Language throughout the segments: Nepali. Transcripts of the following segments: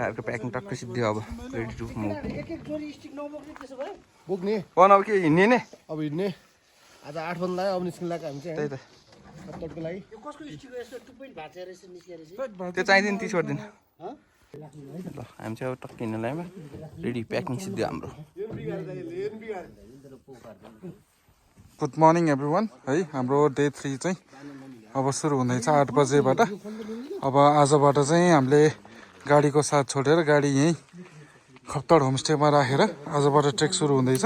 भाइको प्याकिङ टक्कै सिद्धि अब रेडी टु मुभ बोक्ने पन अब के हिँड्ने नै अब हिँड्ने आज 8 बन्दा अब निस्किन लाग्यो हामी चाहिँ त्यही त सप्तको लागि त्यो चाहिँदैन 30 गरिदिनु ल हामी चाहिँ अब टक्कै हिँड्न लाग्यौँ रेडी प्याकिङ सिद्धि हाम्रो गुड मर्निङ एभ्रिवान है हाम्रो डे 3 चाहिँ अब सुरु हुँदैछ 8 बजेबाट अब आजबाट चाहिँ हामीले गाडीको साथ छोडेर गाडी यहीँ खप्तड होमस्टेमा राखेर आजबाट ट्रेक सुरु हुँदैछ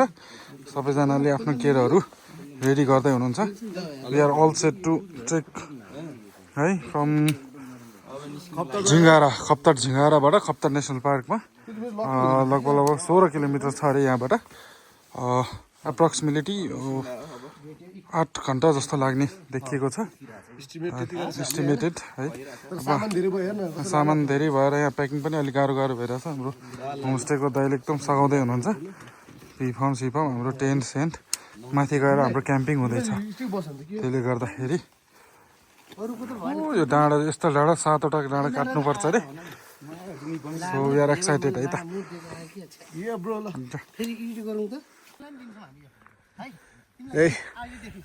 सबैजनाले आफ्नो गेयरहरू रेडी गर्दै हुनुहुन्छ we are all set to trek है फ्रम झिङ्गारा खप्तड झिङ्गाराबाट खप्तड नेसनल पार्कमा लगभग 16 किलोमिटर छ अरे यहाँबाट एप्रोक्सिमेटली 8 घन्टा जस्तो लाग्ने देखिएको छ एस्टिमेटेड है सामान धेरै भएर यहाँ प्याकिङ पनि अलिक गाह्रो भइरहेछ हाम्रो होमस्टेको दाइले एकदम सघाउँदै हुनुहुन्छ पिफाउन सिफाउन हाम्रो टेन्ट सेन्ट माथि गएर हाम्रो क्याम्पिङ हुँदैछ त्यसले गर्दाखेरि यो डाँडा यस्तो डाँडा 7वटा डाँडा काट्नुपर्छ अरे सो वी आर एक्साइटेड है त ए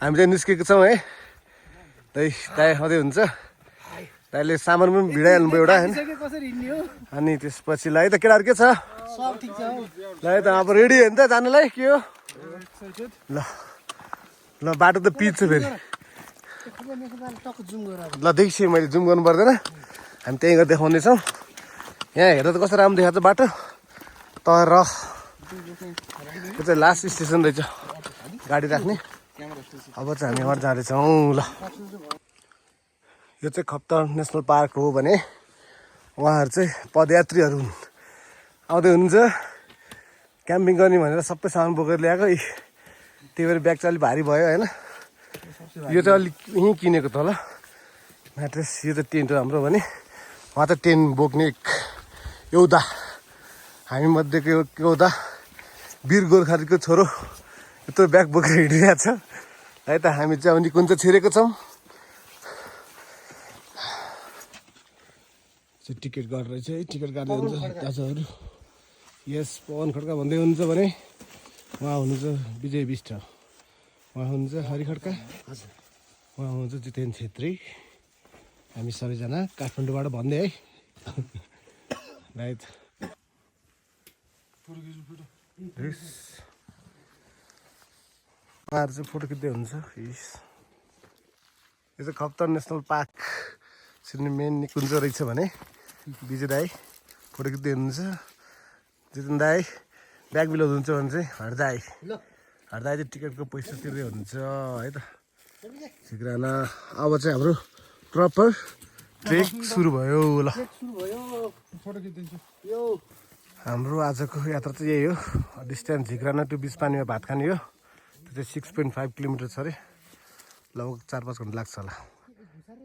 हामी चाहिँ निस्केको छौँ है दाइ आउँदै हुन्छ दाइले सामान पनि भिडाइहाल्नु भयो एउटा होइन अनि त्यसपछि ल है त केटाहरू के छ ल है त अब रेडी हो नि त जानुलाई के हो ल ल बाटो त पिच छ फेरि ल देखिसकेँ मैले जुम गर्नु पर्दैन हामी त्यहीँ गएर देखाउनेछौँ यहाँ हेर्दा त कस्तो राम्रो देखाएको छ बाटो तर यो चाहिँ लास्ट स्टेसन रहेछ गाडी राख्ने अब चाहिँ हामी यहाँबाट जाँदैछौँ ल यो चाहिँ खप्तड नेसनल पार्क हो भने उहाँहरू चाहिँ पदयात्रीहरू हुन् आउँदै हुनुहुन्छ क्याम्पिङ गर्ने भनेर सबै सामान बोकेर ल्याएको त्यही भएर ब्याग चाहिँ अलिक भारी भयो होइन यो चाहिँ अलिक यहीँ किनेको त होला म्याट्रेस यो त टेन्ट हो हाम्रो भने उहाँ त टेन्ट बोक्ने योद्धा हामी मध्येको योद्धा वीर गोर्खालीको छोरो यत्रो ब्याग बोकेर हिँडिरहेको छ है त हामी चाहिँ अनि कुन चाहिँ छिरेको छौँ टिकट गरेर चाहिँ टिकट काट्दै हुन्छ दाजुहरू यस पवन खड्का भन्दै हुनुहुन्छ भने उहाँ हुनुहुन्छ विजय विष्ट उहाँ हुनुहुन्छ हरि खड्का उहाँ हुनुहुन्छ जितेन छेत्री हामी सबैजना काठमाडौँबाट भन्दै है राइट उहाँहरू चाहिँ फोटो खिच्दै हुन्छ यो चाहिँ Khaptad national park Sydney main कुन चाहिँ रहेछ भने विजय दाई फोटो खिच्दै हुनुहुन्छ जितेन दाई ब्याग मिलाउनुहुन्छ भने चाहिँ हर्दाई चाहिँ टिकटको पैसा तिर्दै हुनुहुन्छ है त झिक्राना अब चाहिँ हाम्रो प्रपर ट्रेक सुरु भयो ल हाम्रो आजको यात्रा चाहिँ यही हो डिस्टेन्स झिक्राना टु बिच पानीमा भात खाने हो त्यो चाहिँ 6.5 किलोमिटर छ अरे लगभग 4-5 घन्टा लाग्छ होला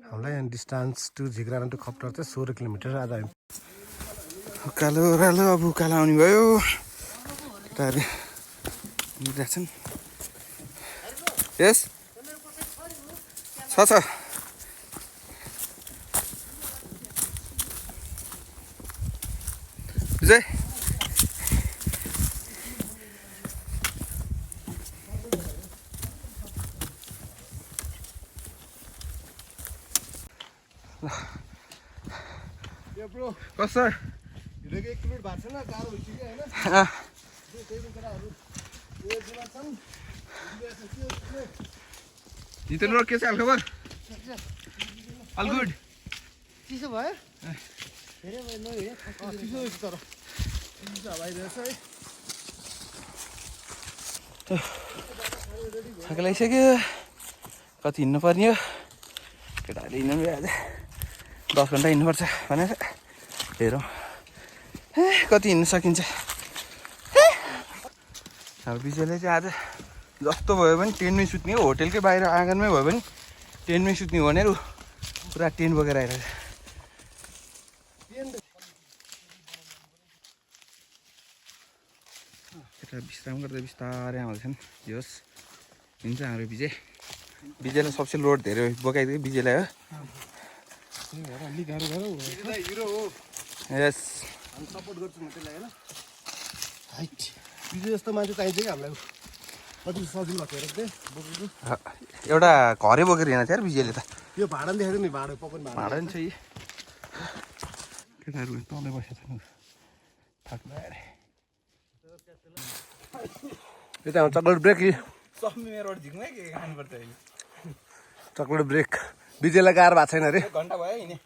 हामीलाई डिस्टेन्स टु झिक्राना टु खप्तड चाहिँ 16 किलोमिटर आज उकालो ओह्रालो अब उकालो आउने भयो केटाहरू हिँडिरहेछन् यस छ विजय कस्तो हिँडेको 1 किलोमिटर भएको छैन गाह्रो भइसक्यो होइन जितेन के छ हालखबर अल गुड चिसो भयो चिसो तर भइरहेछ है थक लागिसक्यो कति हिँड्नु पर्ने हो केटाहरूले हिँड्नु पनि आज 10 घन्टा हिँड्नुपर्छ भनेर हेरौँ कति हिँड्नु सकिन्छ अब विजयले चाहिँ आज जस्तो भयो भने टेन्टमै सुत्ने हो होटेलकै बाहिर आँगनमै भयो भने टेन्टमै सुत्ने हो भनेर पुरा टेन्ट बोकेर आइरहेछ केटा विश्राम गर्दै बिस्तारै आउँदैछन् जोस् हिँड्छ हाम्रो विजयलाई सबसे लोड धेरै बोकाइदियो विजयलाई हो यस हामी सपोर्ट गर्छौँ त्यसलाई होइन हाइट बिजु जस्तो मान्छे चाहिन्छ कि हामीलाई कति सजिलो भएको हेरेर चाहिँ बोकेको एउटा घरै बोकेर हिँडेको थियो यार विजयले त यो भाडा पनि देखाएको नि भाडा पकाउने भाडा नि छ यी केटाहरू तलै बसेको छ थाक्नु अरे यो त हाम्रो चक्लेट ब्रेक समीबाट झिक्नै के खानुपर्छ अहिले चक्लेट ब्रेक विजयलाई गाह्रो भएको छैन अरे घन्टा भयो हिँड्ने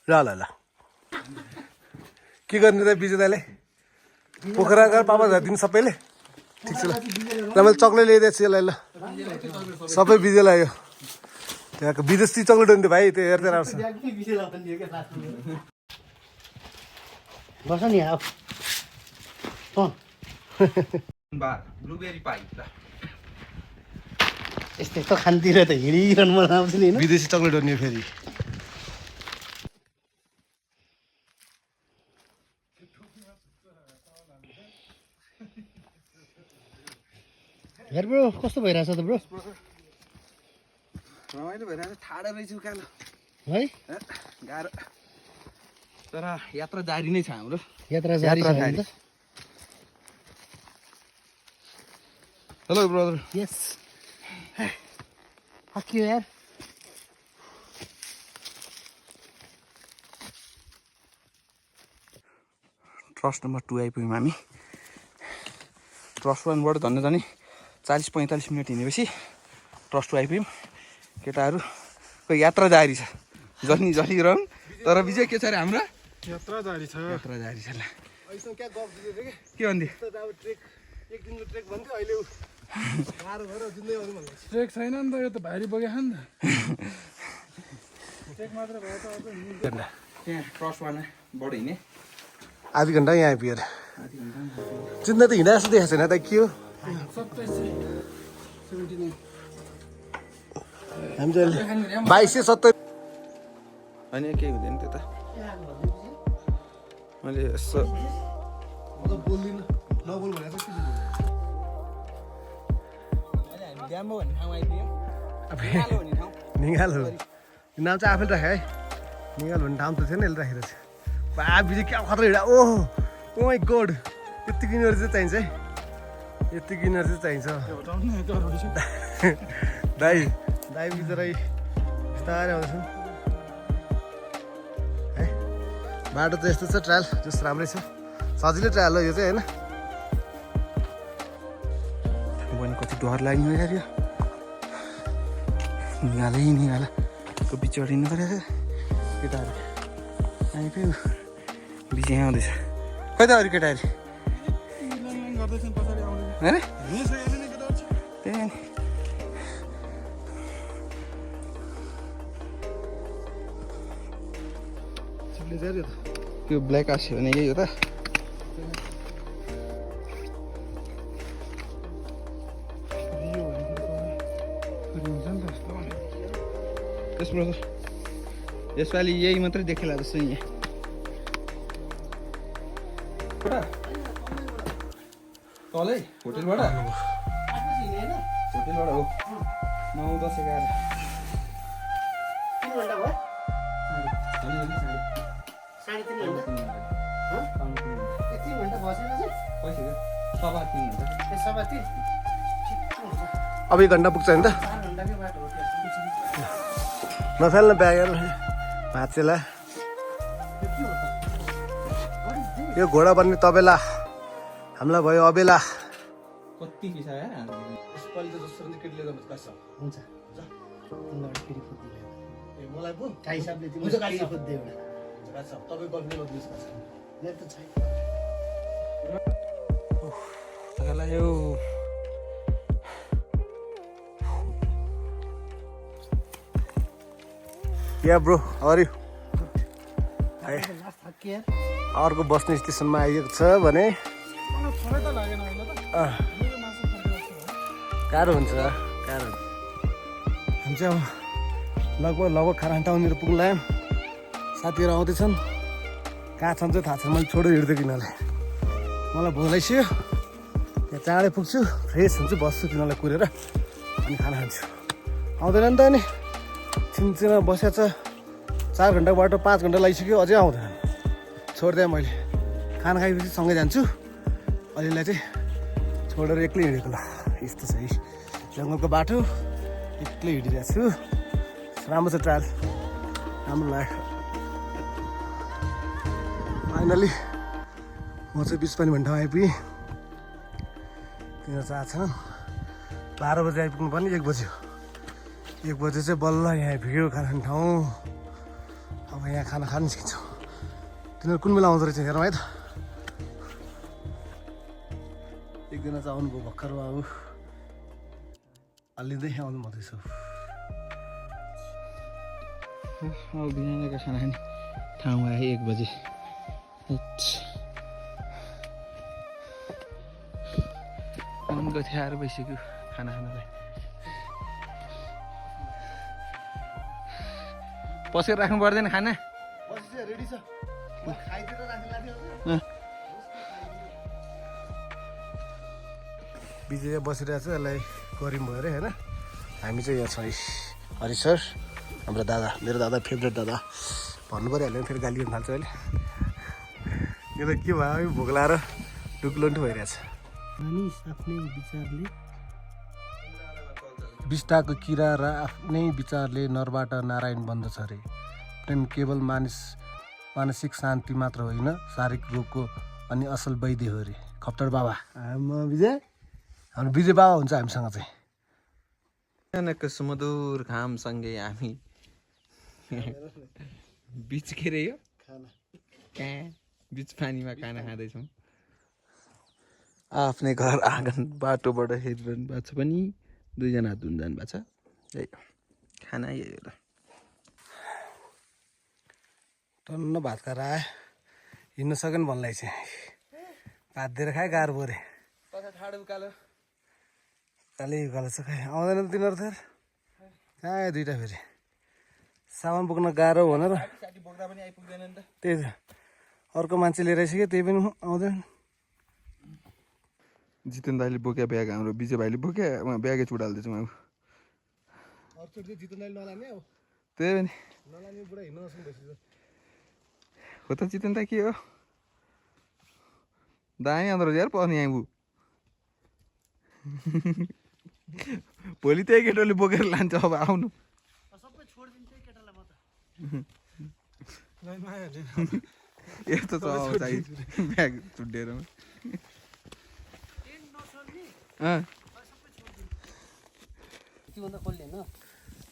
ल ल ल के गर्ने त विजय दाइले पोखरा गएर पापा दिनु सबैले ठिक छ ल मैले चक्लेट ल्याइदिएको छु यसलाई ल सबै विजयलाई यो त्यहाँको विदेशी चक्लेट हो नि त भाइ त्यो हेर्दै आउँछ बस नि अब ब्लुबेरी पाइ ल यस्तै त खानतिर त हिँडिरहनु मन आउँछ नि होइन विदेशी चक्लेट हो नि यो फेरि हेर ब्रो कस्तो भइरहेछ त ब्रो रमाइलो भइरहेको छ ठाडो रहेछ उकालो है गाह्रो तर यात्रा जारी नै छ हाम्रो यात्रा जारी छ भने त हेलो ब्रदर यस हक्यो यार ट्रस्ट नम्बर 2 आइपुग्यौँ हामी ट्रस्ट 1बाट झन्डै झन् 40-45 मिनट हिँडेपछि ट्रस्ट 2 आइपुग्यौँ केटाहरूको यात्रा जारी छ जनी जलिरहन् तर विजय के छ अरे हाम्रो यात्रा जारी छ यात्रा जारी छ ल अहिलेसम्म क्या गफ दिँदै थियो के भन्दै कि अब ट्रेक एक दिनको ट्रेक भन्थ्यो अहिले गाह्रो भएर जित्दै आउनु भन्दै ट्रेक छैन नि त यो त भारी बोकेको नि त ट्रेक मात्र भयो त अझ त्यहाँ ट्रस्ट 1बाट हिँड्ने आधी घन्टा यहाँ आइपुगेर चिन्ता त हिँडा जस्तो देखाएको छैन त के हो 2779 हामी चाहिँ अहिले 2270 होइन केही हुँदैन त्यो त मैले यसो बोल्दिनँ नबोल भनेर चाहिँ निगाल हो नाम चाहिँ आफैले राखेँ है निगाल भन्ने ठाउँ त थिएन यसले राखेर चाहिँ बा बिजी क्या खतरा हिँडा ओह ओ माई गड यतिको इनर्जी चाहिँ चाहिन्छ है यतिको इनर्जी चाहिन्छ दाइ दाइ बिचरा बिस्तारै आउँछन् है बाटो त यस्तो छ ट्रायल जस्तो राम्रै छ सजिलै ट्रायल हो यो चाहिँ होइन बहिनी कति डर लाग्ने यार यो निगाला को बिचबाट हिँड्नु पऱ्यो केटाहरू आइपुग्यो बिच यहाँ आउँदैछ खै त अरू केटाहरू होइन त्यही नि त्यो ब्ल्याक आसी भने यही हो त त्यसमा यसपालि यही मात्रै देखेला जस्तो यहाँ तलै होटेलबाट हो 9-10 11 3 घन्टा भयो 3.5 घन्टा बसेन चाहिँ सभा 3 घन्टा सभा 3 अब 1 घन्टा पुग्छ नि त 4 घन्टाकै बाटो हो नफाल्न ब्यागहरू भाँचेला यो घोडा बन्ने तबेला हामीलाई भयो अबेला कति पिसा यार यसपालि त जस्तो केटीले गर्नु कस हुन्छ तिमीलाई फेरि खोज्दै ए मलाई पो का हिसाबले तिमीले फेरि खोज्दै एउटा कस तपाईँ गर्नु बदलिस कस मेरो त छैन यो या ब्रो अरे लास्ट थके यार अर्को बस्ने स्टेसनमा आइएको छ भने गाह्रो हुन्छ गाह्रो हामी चाहिँ अब लगभग खारान्टाउनेर पुग्न लाग्यौँ साथीहरू आउँदैछन् कहाँ छन् चाहिँ थाहा छैन मैले छोडेर हिँड्दै किनलाई मलाई भोक लागिसक्यो त्यहाँ चाँडै पुग्छु फ्रेस हुन्छु बस्छु तिनीहरूलाई कुरेर अनि खाना खान्छु आउँदैन नि त अनि छिनछिनमा बसेको छ 4 घन्टाको बाटो 5 घन्टा लागिसक्यो अझै आउँदैन छोडिदिएँ मैले खाना खाएपछि सँगै जान्छु अलिलाई चाहिँ छोडेर एक्लै हिँडेको ल यस्तो छ है जङ्गलको बाटो एक्लै हिँडिरहेको छु राम्रो छ ट्रायल राम्रो लाग्यो फाइनली म चाहिँ 20 मिनटमा आइपुगेँ तिनीहरू चाहिँ आएको छैन 12 बजी आइपुग्नु पर्ने 1 बज्यो 1 बजी चाहिँ बल्ल यहाँ आइपुग्यो खाना खाने ठाउँ अब यहाँ खाना खानु सिक्छौँ तिनीहरू कुन बेला आउँदो रहेछ हेरौँ है त एकजना चाहिँ आउनुभयो भर्खर बाबु अल्लिँदै आउनु भन्दैछु अब बिहानका खाना खाने ठाउँमा आएँ 1 बजी आउनुको थियो आएर भइसक्यो खाना खानलाई पसेर राख्नु पर्दैन खाना रेडी छ विजय बसिरहेको छ यसलाई गरिम भयो अरे होइन हामी चाहिँ यहाँ छौँ हरि सर हाम्रो दादा मेरो दादा फेभरेट दादा भन्नु परिहाल्यो फेरि गाली गर्नु थाल्छ अहिले यो त के भयो भोक लाएर डुक्लन्टु भइरहेछ मानिस आफ्नै विचारले बिस्ताको किरा र आफ्नै विचारले नरबाट नारायण बन्दछ अरे प्रेम केवल मानसिक शान्ति मात्र होइन शारीरिक रोगको अनि असल वैद्य हो अरे खप्तर बाबा विजय हाम्रो विजय बाबा हुन्छ हामीसँग चाहिँ बिहानको सुमधुर घामसँगै हामी बिच के रे यो कहाँ बिच पानीमा खाना खाँदैछौँ आफ्नै घर आँगन बाटोबाट हेरिरहनु भएको छ पनि 2 जना हात धुन जानु भएको छ यही खाना यही हो त टन्न भात खाएर आयो हिँड्न सकेन भन्नलाई चाहिँ भात दिएर खाएँ गाह्रो पऱ्यो ठाडो उकालो कालै उकालो छ खाएँ आउँदैन तिनीहरू त कहाँ आयो दुइटा फेरि सामान बोक्न गाह्रो भनेर बोक्दा पनि आइपुग्दैन नि त त्यही त अर्को मान्छे लिएर आइसक्यो त्यही पनि आउँदैन जितेन दाइले बोक्या ब्याग हाम्रो विजय भाइले बोक्या ब्यागै चुडाल्दैछौँ अब जित्नु नलाने अब त्यही पनि नलाने बुढा हिँड्न नसक्नु भइसक्यो हो त जितेन दा के हो दामी आउँदो रहेछ यार पर्ने यहाँ भोलि त्यही केटोले बोकेर लान्छ अब आउनु सबै छोडिदिन्छ केटालाई म त यस्तो छ ब्याग चुड्डेर त्योभन्दा खोल्ने होइन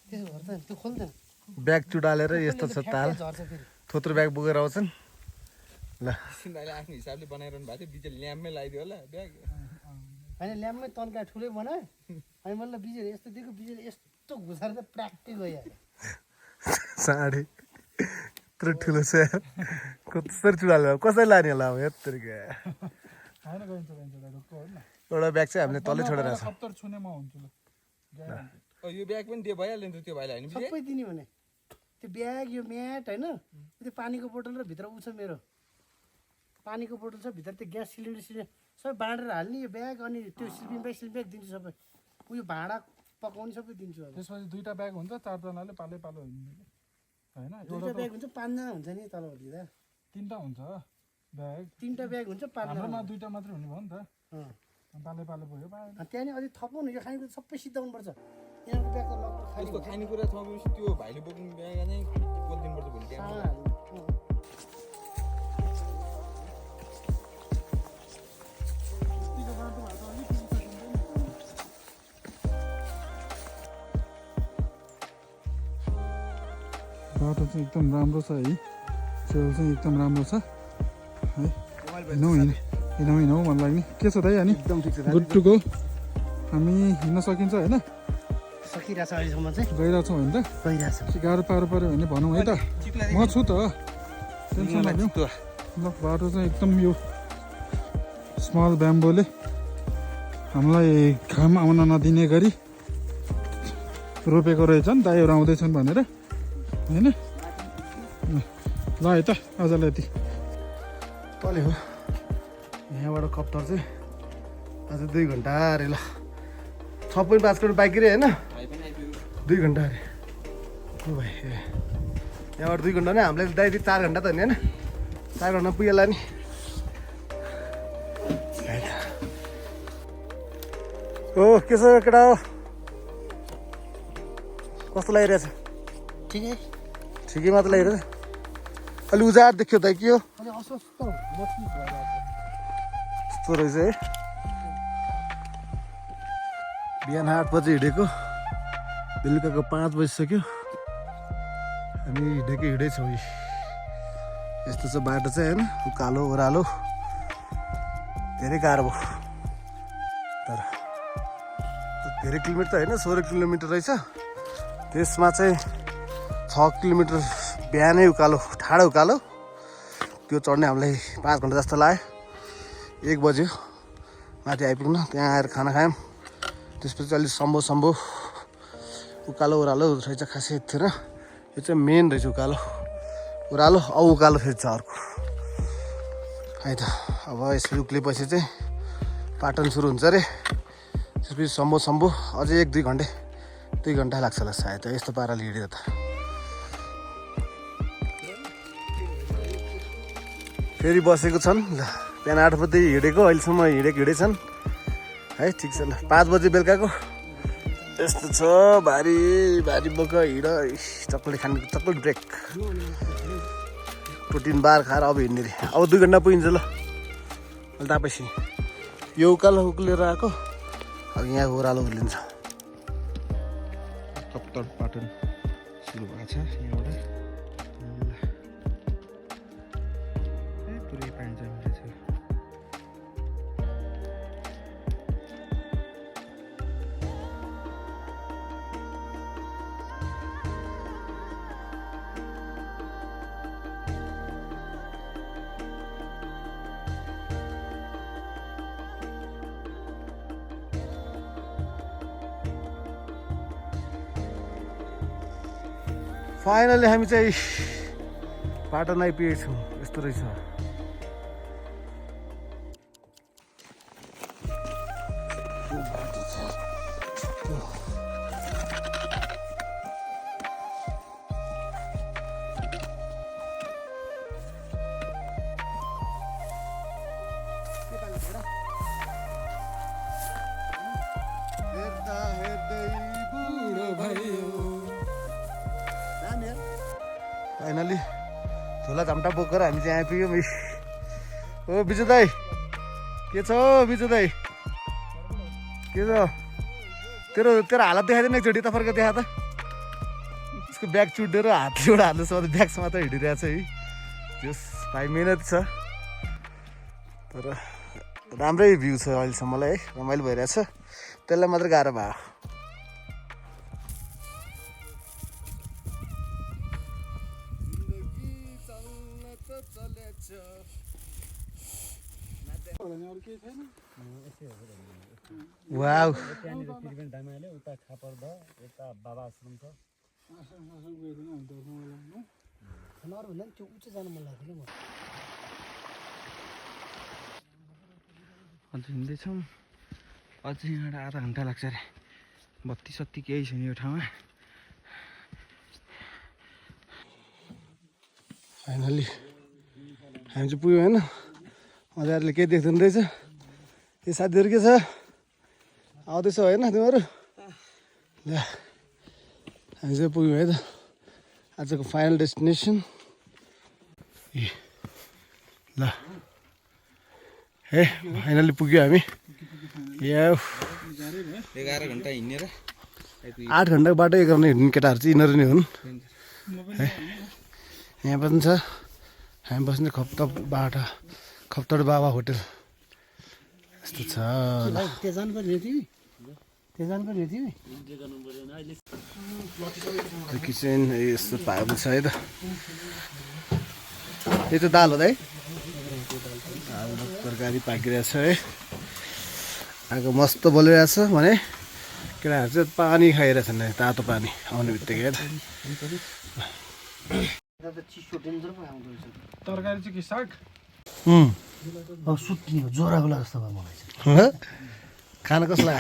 त्यसो गर्दैन त्यो खोल्दैन ब्याग चुडालेर यस्तो छ ताल झर्छ फेरि थोत्रो ब्याग बोकेर आउँछन् ल सिन्दाले आफ्नो हिसाबले बनाइरहनु भएको थियो बिजय ल्याम्पमै लगाइदियो होला ब्याग होइन ल्याम्पमै तन्का ठुलै बनायो अनि मैले बिजयले यस्तो दिएको बिजयले यस्तो घुसाएर त प्र्याक्टिस भइहाल्यो साढे यत्रो ठुलो छ कसरी चुडाल्यो कसरी लाने होला अब यत्रो एउटा ब्याग चाहिँ हामीले तलै छोडेर छ यो ब्याग पनि त्यो भइहाल्यो नि त त्यो भाइलाई होइन सबै दिने भने त्यो ब्याग यो म्याट होइन त्यो पानीको बोतल र भित्र ऊ छ मेरो पानीको बोतल छ भित्र त्यो ग्यास सिलिन्डर सबै बाँडेर हाल्ने यो ब्याग अनि त्यो स्लिपिङ ब्याग दिन्छु सबै उयो भाँडा पकाउने सबै दिन्छु अब त्यसपछि 2टा ब्याग हुन्छ 4 जनाले पाले पालो हिँड्ने होइन दुईवटा ब्याग हुन्छ 5 जना हुन्छ नि तलबाट दिँदा 3टा हुन्छ ब्याग 3टा ब्याग हुन्छ 5 जना हाम्रोमा 2टा मात्रै हुने भयो नि त पाले पालो भयो त्यहाँदेखि अलिक थप्नु नि यो खानेकुरा सबै सिद्धाउनु पर्छ यहाँको ब्याग त लगभग यस्तो खानेकुरा थपेपछि त्यो भाइले बोक्नु ब्याग नै बोकिदिनुपर्छ भोलि त्यहाँ बाटो चाहिँ एकदम राम्रो छ है छेउ चाहिँ एकदम राम्रो छ है हिँडौँ मन लाग्ने के छ दाइ अनि एकदम ठिक छ गुड टु गो हामी हिँड्न सकिन्छ होइन सकिरहेछ अहिलेसम्म चाहिँ गइरहेछौँ होइन त गइरहेछ गाह्रो पारो पऱ्यो भने भनौँ है त म छु त टेन्सन नलिउँ ल बाटो चाहिँ एकदम यो स्मल ब्याम्बोले हामीलाई घाम आउन नदिने गरी रोपेको रहेछन् दाइहरू आउँदैछन् भनेर होइन ल है त आजलाई यति तलै हो यहाँबाट कप्टर चाहिँ आज 2 घन्टा अरे ल 6.5 किलोमिटर बाइक रे होइन 2 घन्टा अरे ओ भाइ यहाँबाट 2 घन्टा नै हामीलाई दाइदी 4 घन्टा त हो नि होइन 4 घन्टा पुगेला नि ओ के छ केटा हो कस्तो लागिरहेछ ठिकै ठिकै मात्र लागिरहेछ अलि उजाड देख्यो त के हो अनि अस्वस्थ महसुस भइरहेको यस्तो रहेछ है बिहान 8 बजे हिँडेको बेलुकाको 5 बजिसक्यो हामी हिँड्दैछौँ यस्तो छ बाटो चाहिँ होइन उकालो ओह्रालो धेरै गाह्रो भयो तर धेरै किलोमिटर त होइन 16 किलोमिटर रहेछ त्यसमा चाहिँ 6 किलोमिटर बिहानै उकालो ठाडो उकालो त्यो चढ्ने हामीलाई 5 घन्टा जस्तो लाग्यो 1 बज्यो माथि आइपुग्न त्यहाँ आएर खाना खायौँ त्यसपछि अलिक सम्भो उकालो ओह्रालो रहेछ खासै थिएन यो चाहिँ मेन रहेछ उकालो ओह्रालो उकालो फेरि छ अर्को है त अब यसरी उक्लेपछि चाहिँ पाटन सुरु हुन्छ अरे त्यसपछि सम्भो अझै 1-2 घन्टा लाग्छ होला सायद यस्तो पाराले हिँडेर त फेरि बसेको छन् ल बिहान 8 बजे हिँडेको अहिलेसम्म हिँडेछन् है ठिक छ ल 5 बजे बेलुकाको यस्तो छ भारी बोक हिँड चक्लेट खाने चक्लेट ब्रेक प्रोटिन बार खाएर अब हिँड्ने रे अब 2 घन्टा पुगिन्छ ल अहिले तापैसी यो उकालो उक्लेर आएको अब यहाँ ओह्रालो उर्लिन्छ कप्तर पाटन सुरु भएको छ यहाँबाट पुरै पानी जमिरहेछ फाइनली हामी चाहिँ पाटन आइपुगेछौँ यस्तो रहेछ फाइनली झोला झम्टा बोकेर हामी चाहिँ आइपुग्यौँ ओ बिजु दाई के छ बिजु दाई के छ तेरो हालत देखाइदिएन एकचोटि त फर्क देखा त उसको ब्याग चुटेर हातले हाल्नु छ ब्यागसँग त हिँडिरहेको छ है त्यस भाइ मिहिनेत छ तर राम्रै भ्यू छ अहिलेसम्मलाई है रमाइलो भइरहेछ त्यसलाई मात्रै गाह्रो भयो वाउ उता खापर द यता बाबा आश्रम छ अरूभन्दा त्यो उच्च जानु मन लाग्थ्यो म अझ हिँड्दैछौँ अझै यहाँबाट आधा घन्टा लाग्छ अरे बत्ती सत्ती केही छैन यो ठाउँमा फाइनली हामी चाहिँ पुग्यो होइन मजाले केही देख्दैन रहेछ यो साथीहरू के छ आउँदैछ होइन तिमीहरू ल हामी चाहिँ पुग्यौँ है त आजको फाइनल डेस्टिनेसन ल हे फाइनली पुग्यो हामी 11 घन्टा हिँडेर 8 घन्टाको बाटो 1 घन्टा हिँड्ने केटाहरू चाहिँ यिनीहरू नै हुन् है यहाँ पनि छ हामी बस्ने खप्तड बाबा होटेल यस्तो छ त्यहाँ जानुपर्ने तिमी किचन यस्तो पाएको छ है त यो चाहिँ दाल हो त है दाल तरकारी पाकिरहेछ है आगो मस्त बलिरहेछ भने केटाहरू चाहिँ पानी खाइरहेछन् तातो पानी आउने बित्तिकै तरकारी चाहिँ के साग सुत्ने हो ज्वरोको लाग्छ मलाई चाहिँ खाना कसलाई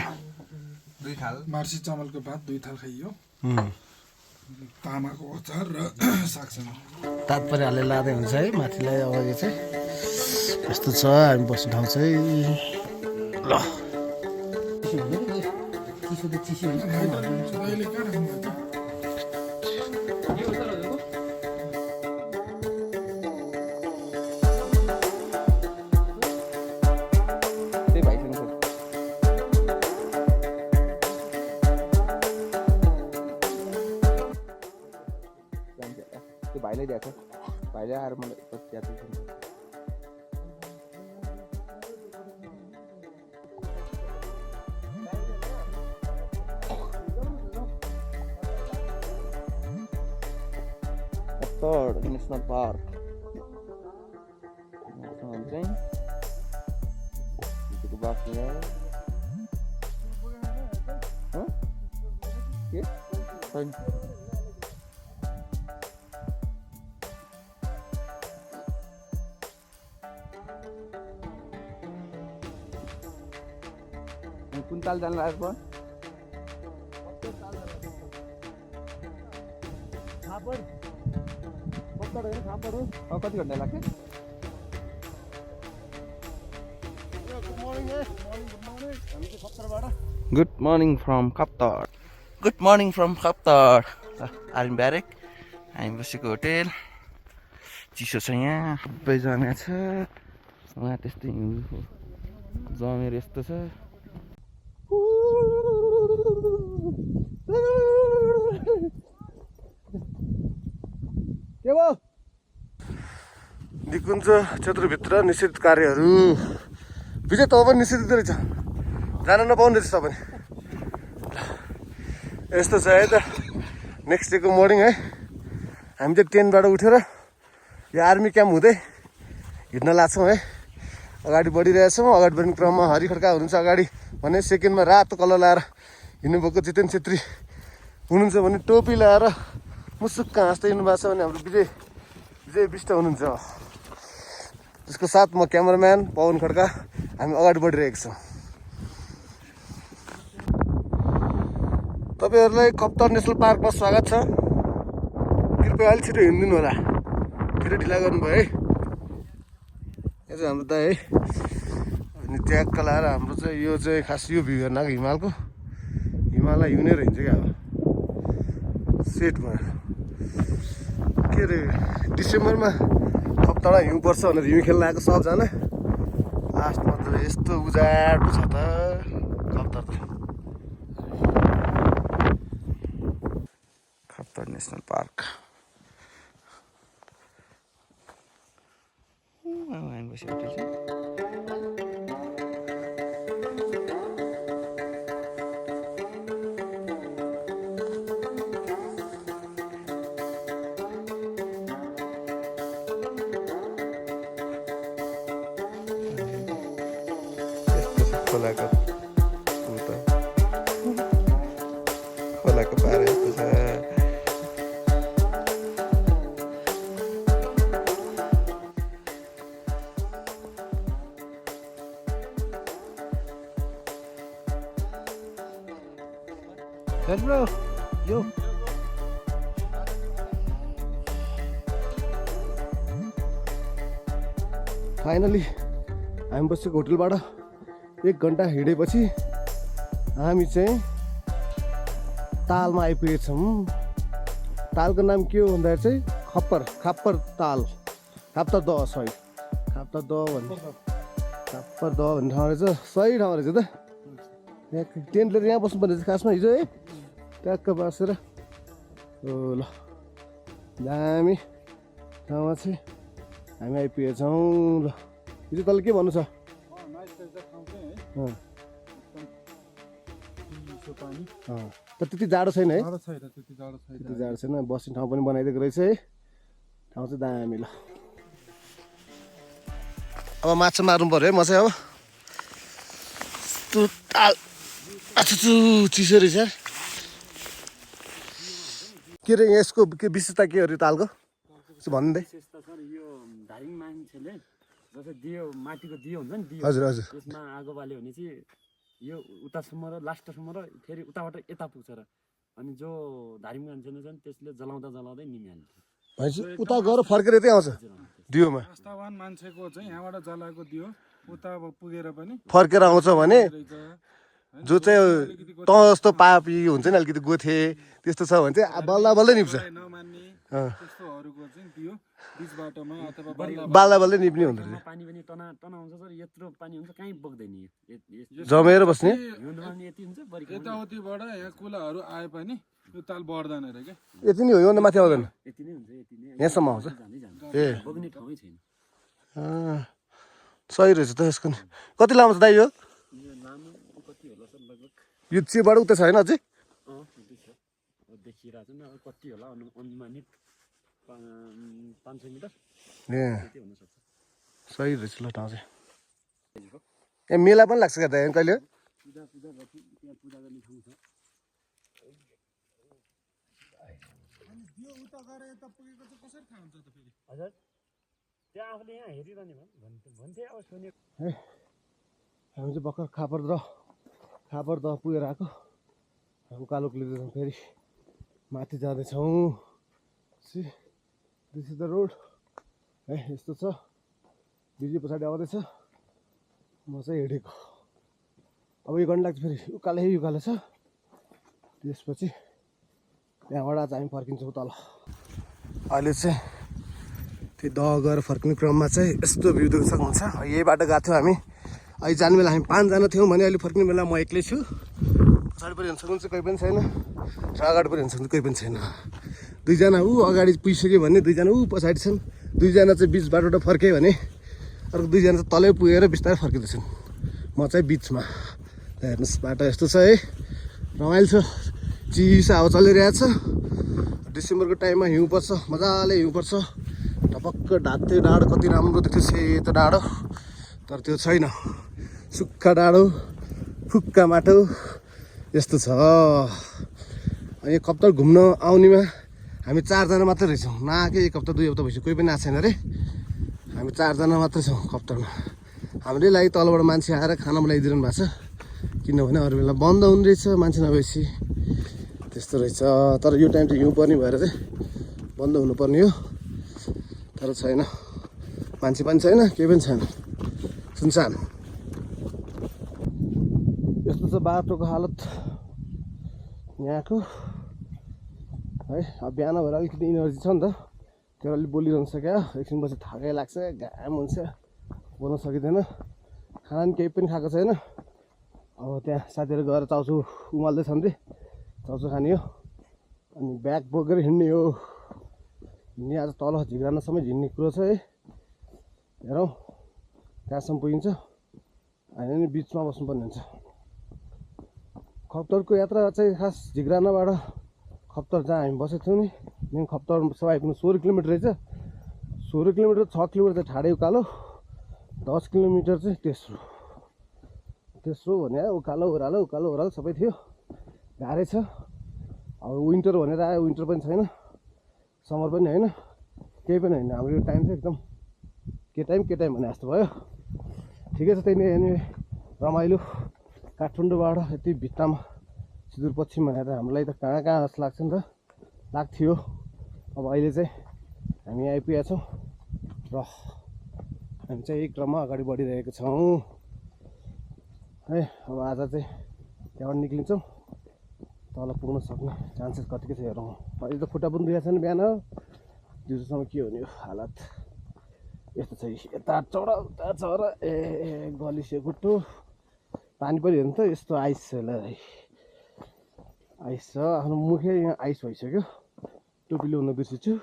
2 थाल मार्सी चामलको भात 2 थाल खाइयो तामाको अचार र सागसँग तात्पर्य हालेर लाँदै हुन्छ है माथिलाई। अब यो चाहिँ यस्तो छ हामी बस्ने ठाउँ चाहिँ। ल चिसो त चिसो हुन्छ। अहिले कहाँ राख्नुभएको छ? त्यही भाइसँग छ त्यो भाइलाई दिएको भाइले आएर मलाई Third National Park. Something. Itu ke baknya. Huh? Yeah. Fine. Kuntal jalan lagi pun. कति घन्टा लाग्छ? Good morning from Khaptad. Good morning from Khaptad. Army barrack हामी बसेको होटेल चिसो छ यहाँ सबैजना छ उहाँ त्यस्तै हिउँ जमेर यस्तो छ। के भयो निकुञ्ज क्षेत्रभित्र निषेधित कार्यहरू विजय तब पनि निषेधित रहेछ जान नपाउने रहेछ तपाईँ। यस्तो छ है त नेक्स्ट डेको मर्निङ है हामी चाहिँ टेनबाट उठेर यो आर्मी क्याम्प हुँदै हिँड्न लाग्छौँ है। अगाडि बढिरहेछौँ। अगाडि बढ्ने क्रममा हरि खड्का हुनुहुन्छ अगाडि भने सेकेन्डमा रातो कलर लाएर हिँड्नुभएको जितेन छेत्री हुनुहुन्छ भने टोपी लाएर मुसुक्क हाँस्दै हिँड्नुभएको छ भने हाम्रो विजय विष्ट हुनुहुन्छ। त्यसको साथमा क्यामराम्यान पवन खड्का हामी अगाडि बढिरहेको छौँ। तपाईँहरूलाई खप्तर नेसनल पार्कमा स्वागत छ। कृपया अलिक छिटो हिँडिदिनु होला फेरि ढिला गर्नुभयो है। यो चाहिँ हाम्रो दाइ है अनि ट्याक्क लाएर हाम्रो चाहिँ यो चाहिँ खास यो भ्यू हेर्न आएको हिमालको हिमाललाई हिँडेर हिँड्छ क्या अब सेट भयो। के अरे डिसेम्बरमा खप्तडा हिउँ पर्छ भनेर हिउँ खेल्न आएको सबजना लास्टमा त यस्तो उजाड छ त खप्तर त। खप्तर नेसनल पार्क हामी बसेको होटेल चाहिँ खोलाको खोलाको पार यस्तो छ। ब्रो यो फाइनली हामी बसेको होटलबाट 1 घन्टा हिँडेपछि हामी चाहिँ तालमा आइपुगेछौँ। तालको नाम के हो भन्दाखेरि चाहिँ खाप्पर ताल खाप्तर दह सही खाप्तर दह भन्ने ठाउँ रहेछ। सही ठाउँ रहेछ त। यहाँ टेन्ट लिएर यहाँ बस्नुपर्ने रहेछ खासमा हिजो है ट्याक्क बसेर। ल दामी ठाउँमा चाहिँ हामी आइपुगेछौँ। ल हिजो तँलाई के भन्नु छ? तर त्यति जाडो छैन है। त्यति जाडो छैन। बस्ने ठाउँ पनि बनाइदिएको रहेछ है। ठाउँ चाहिँ दामी। ल अब माछा मार्नु पऱ्यो है म चाहिँ अब यस्तो ताल आछुचु चिसो रहेछ यार। के अरे यसको के विशेषता के हो तालको भन्दै? विशेषता सर यो धारिङ मान्छेले जस्तै दियो माटीको दियो हुन्छ नि दियो हजुर हजुर त्यसमा आगो बाल्यो भने चाहिँ यो उतासम्म र लास्टसम्म र फेरि उताबाट यता पुग्छ र अनि जो धार्मिक मान्छे नै छन् त्यसले जलाउँदा जलाउँदै निमिहाल्छ। भनेपछि उता गएर फर्केर यतै आउँछ दियोमा आस्थावान मान्छेको चाहिँ यहाँबाट जलाएको दियो उता अब पुगेर पनि फर्केर आउँछ भने रहेछ। जो चाहिँ त जस्तो पापी हुन्छ नि अलिकति गोथे त्यस्तो छ भने चाहिँ बल्ल बल्लै निप्छ नमान्ने त्यस्तोहरूको चाहिँ दियो बिच बाटोमा अथवा बाल्दा बल्दै निप्ने हुँदो रहेछ पानी पनि तनाउँछ सर, यत्रो पानी हुन्छ कहीँ बग्दैन यो। जमेर बस्ने हिउँदोमा पनि यति हुन्छ, बढी यताउतिबाट यहाँ कुलाहरू आए पनि यो ताल बढ्दैन अरे क्या। यति नै हो योभन्दा माथि आउँदैन यति नै हुन्छ, यति नै यहाँसम्म आउँछ जाँदै जान्छ, ए बग्ने ठाउँै छैन। सही रहेछ त यसको नि कति लामो छ दाइ यो यो लामो कति होला सर लगभग यो चिबाट उता छैन अझै त्यही छ देखिरहेको छ नि, अब कति होला अनुमानित 500 मिटर ए त्यति हुनसक्छ। सही रहेछ ल ठाउँ चाहिँ ए मेला पनि लाग्छ क्या दाइ कहिले पूजा गर्छु, त्यहाँ पूजा गर्ने ठाउँ छ। हजुर त्यहाँ आफूले यहाँ हेरिरहने भन्थे अब सुने। है हामी चाहिँ भर्खर खापर दह पुगेर आएको उकालो लिँदैछौँ फेरि माथि जाँदैछौँ दिस इज द रोड है यस्तो छ बिजी पछाडि आउँदैछ म चाहिँ हिँडेको अब यो गर्नु लाग्छ फेरि उकालो छ त्यसपछि त्यहाँबाट आज हामी फर्किन्छौँ तल अहिले चाहिँ त्यो दह गएर फर्किने क्रममा चाहिँ यस्तो भ्यू देख्न सक्नुहुन्छ यही बाटो गएको थियौँ हामी अहिले जाने बेला हामी 5 जना थियौँ भने अहिले फर्किने बेला म एक्लै छु पछाडि पनि हेर्न सक्नुहुन्छ कोही पनि छैन र अगाडि पनि हेर्न सक्नुहुन्छ कोही पनि छैन 2 जना ऊ अगाडि पुगिसक्यो भने 2 जना ऊ पछाडि छन् 2 जना चाहिँ बिच बाटोबाट फर्केँ भने अर्को 2 जना चाहिँ तलै पुगेर बिस्तारै फर्किँदैछन् म चाहिँ बिचमा हेर्नुहोस् बाटो यस्तो छ है रमाइलो छ चिसो हावा चलिरहेछ डिसेम्बरको टाइममा हिउँ पर्छ मजाले हिउँ पर्छ टपक्क ढाक्थ्यो डाँडो कति राम्रो देख्थ्यो सेतो डाँडो तर त्यो छैन सुक्खा डाँडो फुक्का माटो यस्तो छ अनि कप्तर घुम्न आउनेमा हामी 4 जना मात्रै रहेछौँ नआएकै 1 हप्ता 2 हप्ता भइसक्यो कोही पनि आएको छैन अरे हामी 4 जना मात्रै छौँ कप्तरमा हाम्रै लागि तलबाट मान्छे आएर खाना बनाइदिनु भएको छ किनभने अरू बेला बन्द हुने रहेछ मान्छे नभएपछि त्यस्तो रहेछ तर यो टाइम चाहिँ हिउँ पर्ने भएर चाहिँ बन्द हुनुपर्ने हो तर छैन मान्छे पनि छैन केही पनि छैन सुनसान यस्तो छ बाटोको हालत यहाँको है अब बिहान भएर अलिकति इनर्जी छ नि त त्यो अलिक बोलिरहनु सक्यो एकछिनपछि थाकै लाग्छ घाम हुन्छ बोल्न सकिँदैन खाना पनि केही पनि खाएको छैन अब त्यहाँ साथीहरू गएर चाउचाउ उमाल्दैछन् रे चाउचाउ खाने हो अनि ब्याग बोकेर हिँड्ने हो हिँड्ने आज तल झिग्रानासम्म हिँड्ने कुरो छ है हेरौँ कहाँसम्म पुगिन्छ होइन नि बिचमा बस्नुपर्ने हुन्छ खप्तरको यात्रा चाहिँ खास झिग्रानाबाट खप्तर जहाँ हामी बसेको थियौँ नि मेन खप्तरसम्म आइपुग्नु 16 किलोमिटर रहेछ 16 किलोमिटर 6 किलोमिटर चाहिँ ठाडै उकालो 10 किलोमिटर चाहिँ तेस्रो भने उकालो ओह्रालो सबै थियो गाह्रै छ अब विन्टर भनेर आयो विन्टर पनि छैन समर पनि होइन केही पनि होइन हाम्रो यो टाइम चाहिँ एकदम के टाइम भने जस्तो भयो ठिकै छ त्यही नै रमाइलो काठमाडौँबाट यति भित्तामा सुदूरपश्चिम भनेर हामीलाई त कहाँ जस्तो लाग्छ नि त लाग्थ्यो अब अहिले चाहिँ हामी आइपुगेका छौँ र हामी चाहिँ यही क्रममा अगाडि बढिरहेका छौँ है अब आज चाहिँ त्यहाँबाट निक्लिन्छौँ तल पुग्न सक्ने चान्सेस कतिको छ हेरौँ अहिले त खुट्टा पनि दुखेको छैन बिहान दिउँसोसम्म के हुने हो हालत यस्तो छ यता चढ उता चढ ए गलिसक्यो खुट्टो पानी पनि हेर्नु त यस्तो आइस छ ल आइस छ आफ्नो मुखै यहाँ आइस भइसक्यो टोपी ल्याउन बिर्सिछु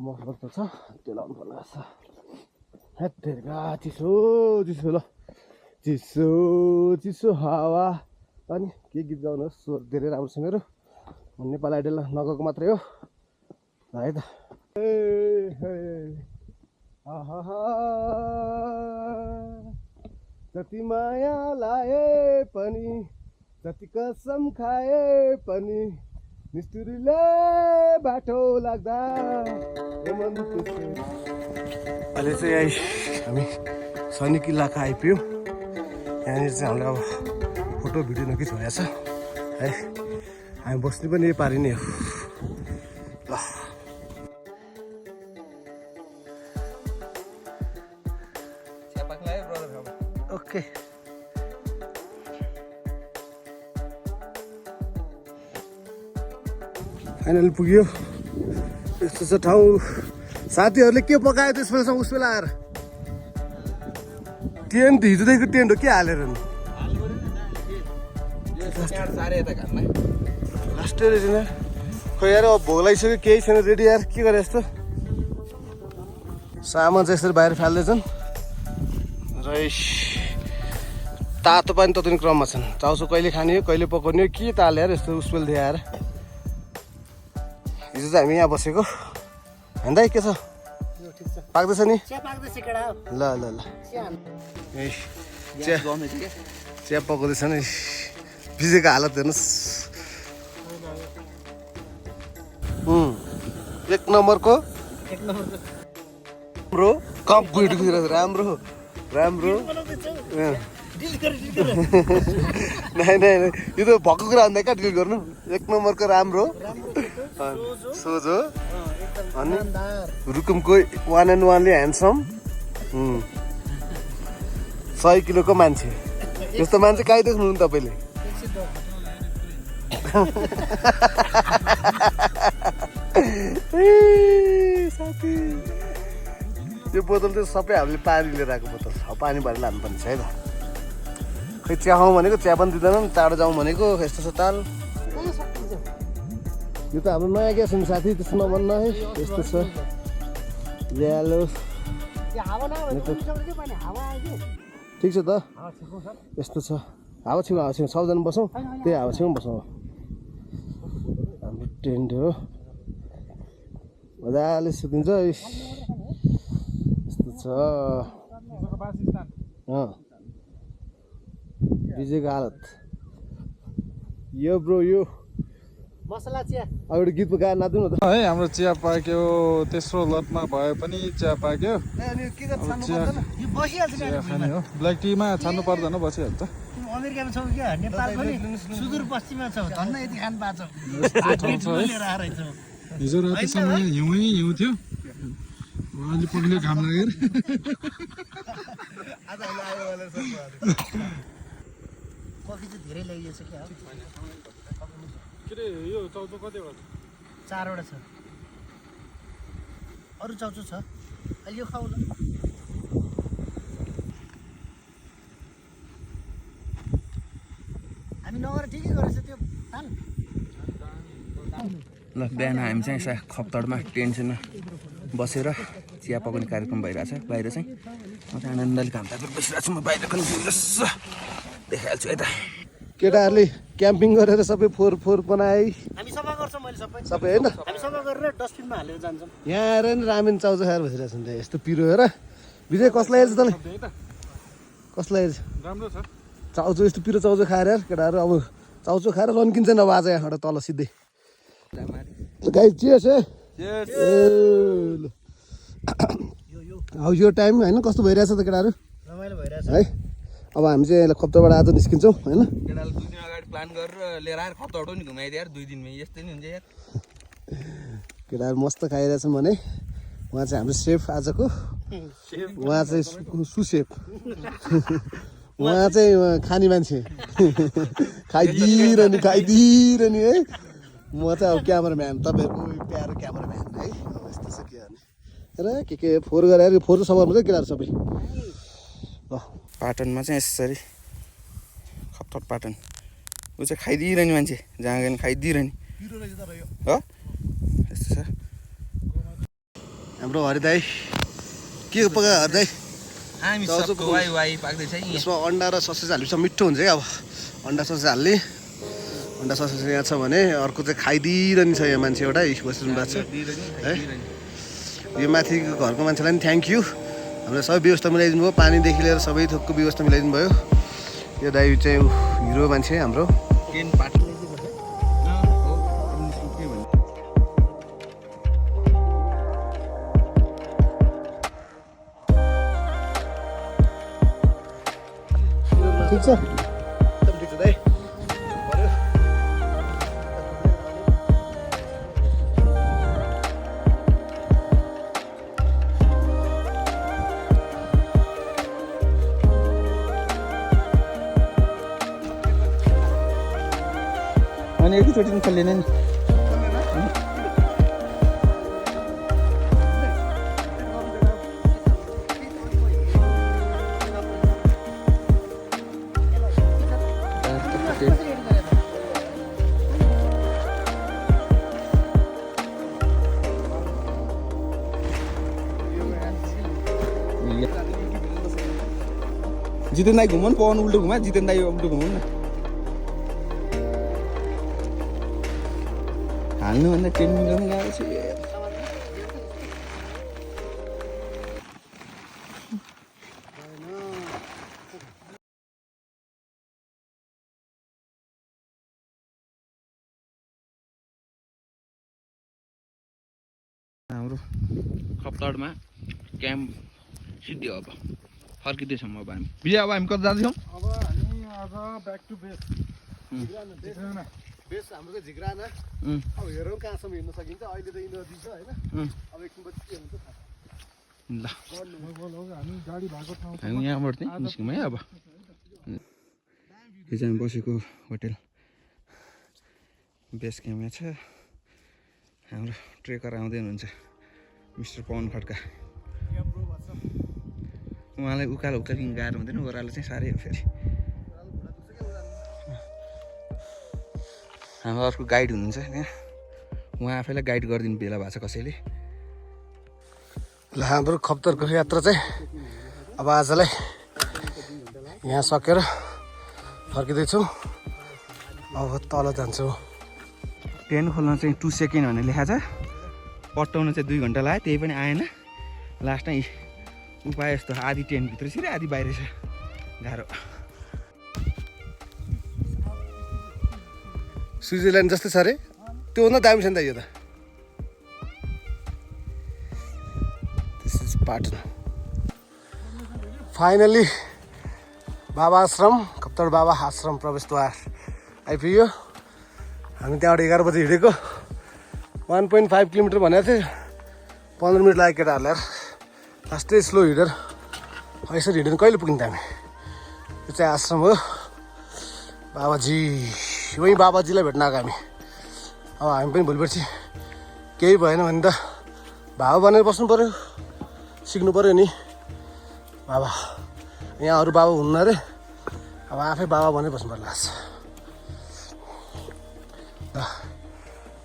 मफलर त छ त्यो लाउनु पर्ने रहेछ हेत्तेरिका चिसो ल चिसो हावा अनि के गीत गाउनुहोस् स्वर धेरै राम्रो छ मेरो नेपाली आइडल नगएको मात्रै हो है त जति माया लाए पनि जति कसम खाए पनि निष्ठुरीले बाटो लाग्दा अहिले चाहिँ हामी सैनिक इलाका आइपुग्यौँ यहाँनिर चाहिँ हामीले अब फोटो भिडियो नकिच भइरहेछ है हामी बस्ने पनि यही पारि नै हो ल ओके फाइनल पुग्यो यस्तो छ ठाउँ साथीहरूले के पकायो त्यस बेलासम्म उस बेला आएर टेन्ट हिजोदेखिको टेन्ट हो के हालेर नि लास्टै रहेछ नि खोइ यार अब भोक लागिसक्यो केही छैन रेडी यार के गरे यस्तो सामान चाहिँ यसरी बाहिर फाल्दैछन् र तातो पानी तताउने क्रममा छन् चाउचो कहिले खाने हो कहिले पकाउने हो के ताल यार यस्तो उस्पेल थियो आएर हिजो चाहिँ हामी यहाँ बसेको हेर्दा के छ पाक्दैछ नि ल ल ल चिया पकाउँदैछ नि भिजेको हालत हेर्नुहोस् एक नम्बरको राम्रो कप गुइट राम्रो राम्रो नाइ नाइ यो त भक्कु कुरा भन्दा कहाँ डिल गर्नु एक नम्बरको राम्रो सोझो अनि रुकुमको 1&1ले ह्यान्डसम 100 किलोको मान्छे यस्तो मान्छे कहीँ देख्नु नि तपाईँले साथी यो बोतल चाहिँ सबै हामीले पानी लिएर आएको बोतल पानी भरेर लानुपर्ने छ है त खै चिया खाउँ भनेको चिया पनि दिँदैन टाढो जाउँ भनेको यस्तो छ ताल यो त हाम्रो नयाँ ग्यास हो नि साथी त्यस्तो नभन्न है यस्तो छ ल्यालो ठिक छ त यस्तो छ हावा छेउमा सबजना बसौँ त्यही हावा छेउमा बसौँ हाम्रो टेन्ट हो मजाले सुतिन्छ यस्तो छ भिजेको हालत यो ब्रो यो मसला चिया अब एउटा गीतको गाना नाच्नु न त है हाम्रो चिया पाक्यो तेस्रो लटमा भए पनि चिया पाक्यो यो बसिहाल्छ नि चिया खाने हो ब्ल्याक टीमा छान्नु पर्दैन बसिहाल्छ अमेरिकामा छौ क्या नेपाल पनि सुदूर पश्चिममा छौ धन्न यति खानु पाएको छौ हिजो रातिसम्म हिउँ थियो अलि पग्लियो घाम लागेर कफी चाहिँ धेरै ल्याइएछ क्या के अरे यो चाउचो कतिवटा 4वटा छ अरू चाउचो छ अहिले यो खाऊ न हामी नगएर ठिकै गरेछ त्यो ताल ल बिहान हामी चाहिँ खप्तडमा टेन्टमा बसेर चिया पकाउने कार्यक्रम भइरहेछ बाहिर चाहिँ म चाहिँ आनन्दले घाम तापेर बसिरहेको छु म बाहिर पनि देखाइहाल्छु है त केटाहरूले क्याम्पिङ गरेर सबै फोहोर बनाए हामी सफा गर्छौँ मैले सबै होइन हामी सफा गरेर डस्टबिनमा हालेर जान्छौँ यहाँ आएर नि रामेन चाउचो खाएर बसिरहेको छ नि यस्तो पिरो हेर विजय कसलाई हेर्छ तँलाई कसलाई हेर्छ राम्रो छ चाउचो यस्तो पिरो चाउचो खाएर यार केटाहरू अब चाउचो खाएर रन्किन्छ अब आज यहाँबाट तल सिधै गाई चियर्स है अब यो टाइम होइन कस्तो भइरहेछ त केटाहरू रमाइलो भइरहेछ है अब हामी चाहिँ खप्तडबाट आज निस्किन्छौँ होइन केटाले 2 दिन अगाडि प्लान गरेर लिएर आएर खप्तड नि घुमाइदियो यार 2 दिनमै यस्तै नि हुन्छ यार केटाहरू मस्त खाइरहेछौँ भने उहाँ चाहिँ हाम्रो सेफ आजको उहाँ चाहिँ सुसेफ उहाँ चाहिँ खाने मान्छे खाइदिरहने है म चाहिँ अब क्यामराम्यान तपाईँहरूको प्यारो क्यामराम्यान है अब यस्तो छ के गर्ने र के फोहोर गरेर फोहोर सफा मात्रै केटाहरू सबै ल पाटनमा चाहिँ यसरी खप्तड पाटन ऊ चाहिँ खाइदिइरहने मान्छे जहाँ गयो खाइदिइरहने हो यस्तो छ हाम्रो हरिदाई के पकायो हरिदाई हामी सबको वाइ पाक्दैछ यसमा अन्डा र ससेज हालेपछि मिठो हुन्छ है अब अन्डा ससेज हाल्ने अन्डा ससेज यहाँ छ भने अर्को चाहिँ खाइदिइरहने छ यहाँ मान्छे एउटा बसिरहनु भएको छ है यो माथि घरको मान्छेलाई पनि थ्याङ्क यू हामीलाई सबै व्यवस्था मिलाइदिनु भयो पानीदेखि लिएर सबै थोकको व्यवस्था मिलाइदिनु भयो यो दाइ चाहिँ हिरो मान्छे हाम्रो ठिक छ एकदम ठिक छ दाइ अनि एकैचोटि पनि खोलिएन नि जितेन दाई घुमाउनु पवन उल्टो घुमा जितेन दाई उल्टो घुमाउनु न हाल्नुभन्दा 10 मिनट पनि गएको छु हाम्रो खप्तडमा क्याम्प सिद्धि अब फर्किँदैछौँ अब हामी विजय अब हामी कता जाँदैछौँ अब हामी आज ब्याक टु बेस बेस हाम्रो चाहिँ झिक्राना अब हेरौँ कहाँसम्म हिँड्न सकिन्छ अहिले त इनर्जी छ होइन अब एकछिनपछि के हुन्छ ल हामी गाडी भएको ठाउँ हामी यहाँबाट चाहिँ निस्क्यौँ है अब यो चाहिँ हामी बसेको होटेल बेस क्याम्पमा छ हाम्रो ट्रेकर आउँदै हुनुहुन्छ मिस्टर पवन खड्का उहाँलाई उकालो उकालो गाह्रो हुँदैन ओह्रालो चाहिँ साह्रै हो फेरि हाम्रो अर्को गाइड हुनुहुन्छ त्यहाँ उहाँ आफैलाई गाइड गरिदिनु बेला भएको छ कसैले ल हाम्रो खप्तरको यात्रा चाहिँ अब आजलाई यहाँ सकेर फर्किँदैछौँ अब तल जान्छौँ ट्रेन खोल्न चाहिँ 2 सेकेन्ड भनेर लेखाएको छ पट्टाउन चाहिँ 2 घन्टा लाग्यो त्यही पनि आएन लास्टमा उपाय यस्तो आधी ट्रेनभित्र छ र आधी बाहिर छ गाह्रो स्विजरल्यान्ड जस्तै छ अरे त्योभन्दा दामी छ नि त यो त दिस इज पाटन फाइनली बाबा आश्रम खप्तड बाबा आश्रम प्रवेशद्वार आइपुग्यो हामी त्यहाँबाट 11 बजी हिँडेको 1.5 किलोमिटर भनेको थियो 15 मिनट लाग्यो केटाहरूलाई यार लास्टै स्लो हिँडेर यसरी हिँडेर कहिले पुगिन्छ हामी यो चाहिँ आश्रम हो बाबाजी वहीँ बाबाजीलाई भेट्न आएको हामी अब हामी पनि भोलि पर्सि केही भएन भने त बाबा बनेर बस्नु पऱ्यो सिक्नु पऱ्यो नि बाबा यहाँ अरू बाबा हुन्न अरे अब आफै बाबा बनेर बस्नु पर्ला ल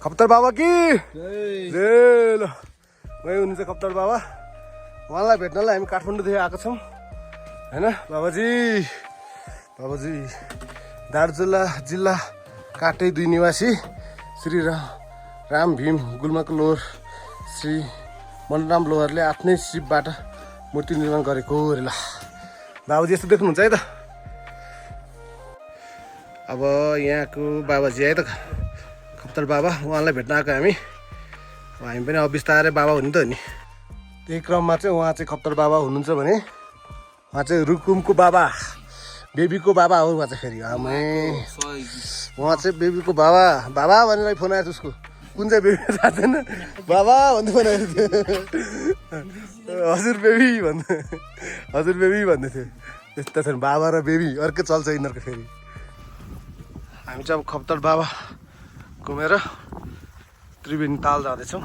खप्तर बाबा कि जय ल वहीँ हुनुहुन्छ खप्तर बाबा उहाँलाई भेट्नलाई हामी काठमाडौँदेखि आएको छौँ होइन बाबाजी बाबाजी दार्चुला जिल्ला काटे 2 निवासी श्री राम भीम गुल्माको लोहोर श्री मनराम लोहरले आफ्नै सिपबाट मूर्ति निर्माण गरेको अरे ल बाबाजी यस्तो देख्नुहुन्छ है त अब यहाँको बाबाजी है त खप्तर बाबा उहाँलाई भेट्न आएको हामी पनि अब बिस्तारै बाबा हुनु त हो नि त्यही क्रममा चाहिँ उहाँ चाहिँ खप्तर बाबा हुनुहुन्छ भने उहाँ चाहिँ रुकुमको बाबा बेबीको बाबा हो उहाँ चाहिँ फेरि आमै उहाँ चाहिँ बेबीको बाबा बाबा भनेर फोन आएको उसको कुन चाहिँ बेबी थाहा छैन बाबा भन्दै फोन आएको थियो हजुर बेबी भन्दै हजुर बेबी भन्दै थियो त्यस्तो छ बाबा र बेबी अर्कै चल्छ यिनीहरूको फेरि हामी चाहिँ अब खप्तर बाबा घुमेर त्रिवेणी ताल जाँदैछौँ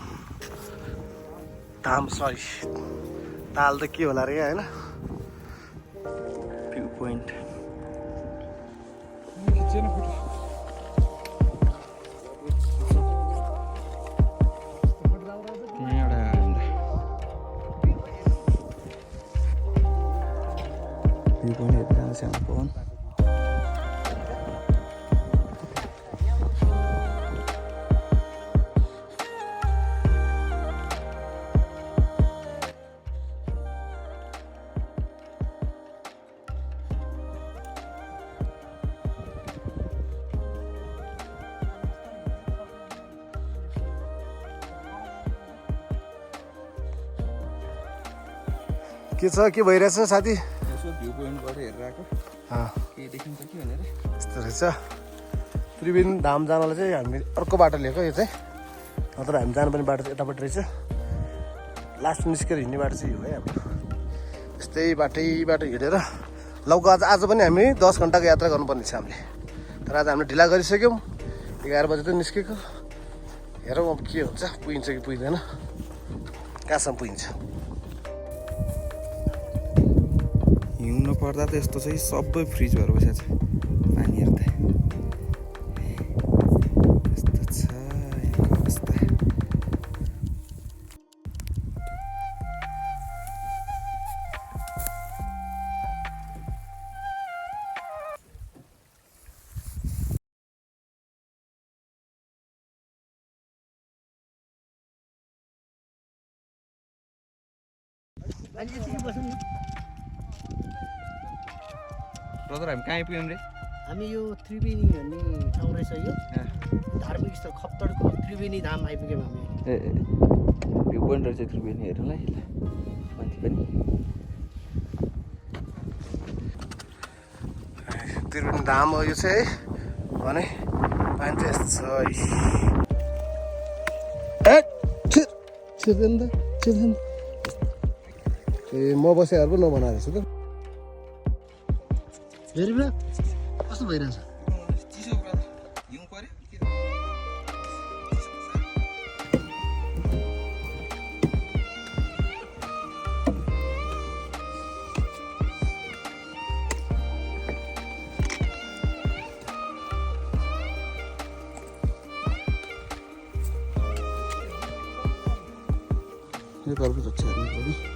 धाम सरी ताल त के होला रे होइन भ्यू पोइन्ट भ्यू पोइन्ट हेर्दै जाँदैछ हाम्रो पवन के छ के भइरहेछ साथी यसो भ्यू पोइन्टबाट हेरेर आएको के देखिन्छ कि भनेर यस्तो रहेछ त्रिवेणी धाम जानलाई चाहिँ हामी अर्को बाटो लिएको यो चाहिँ नत्र हामी जानुपर्ने बाटो चाहिँ यतापट्टि रहेछ लास्ट निस्केर हिँड्ने बाटो चाहिँ यो है हाम्रो यस्तै बाटैबाट हिँडेर लगभग आज पनि हामी 10 घन्टाको यात्रा गर्नुपर्ने छ हामीले तर आज हामीले ढिला गरिसक्यौँ 11 बजे त निस्केको हेरौँ अब के हुन्छ पुगिन्छ कि पुगिँदैन कहाँसम्म पुगिन्छ हिउँ पर्दा त यस्तो चाहिँ सबै फ्रिज भएर बसेको छ पानीहरू त यस्तो छ यहाँको अवस्था ब्रदर हामी कहाँ आइपुग्यौँ रे हामी यो त्रिवेणी भन्ने ठाउँ रहेछ यो धार्मिक स्थल खप्तडको त्रिवेणी धाम आइपुग्यौँ हामी ए भ्यू पोइन्ट रहेछ त्रिवेणी हेर्नुलाई माथि पनि त्रिवेणी धाम हो यो चाहिँ भने पानी चाहिँ यस्तो छ ए म बसेर पो नबनाएको छु त हेर न कस्तो भइरहेछ चिसो ब्रदर हिउँ पर्यो के यो तर्फ जति हेर्नु पर्यो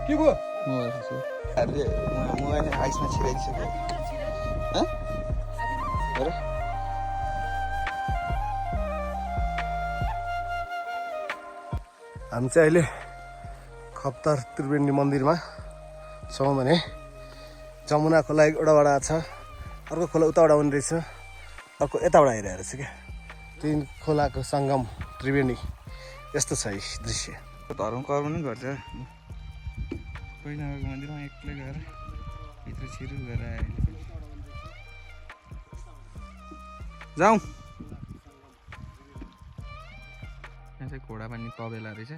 के भयो अरे म आइसमा छिराइसक्यो हेर हामी चाहिँ अहिले खप्तर त्रिवेणी मन्दिरमा छौँ भने जमुना खोला एउटाबाट छ अर्को खोला उताबाट आउने रहेछ अर्को यताबाट आइरहेको रहेछ क्या तीन खोलाको सङ्गम त्रिवेणी यस्तो छ दृश्य धर्म कर्म नै गर्छ कोही नगएको मन्दिरमा एक्लै गएर भित्र छिरू गरेर आयो जाउँ यहाँ चाहिँ घोडा पनि तबेला रहेछ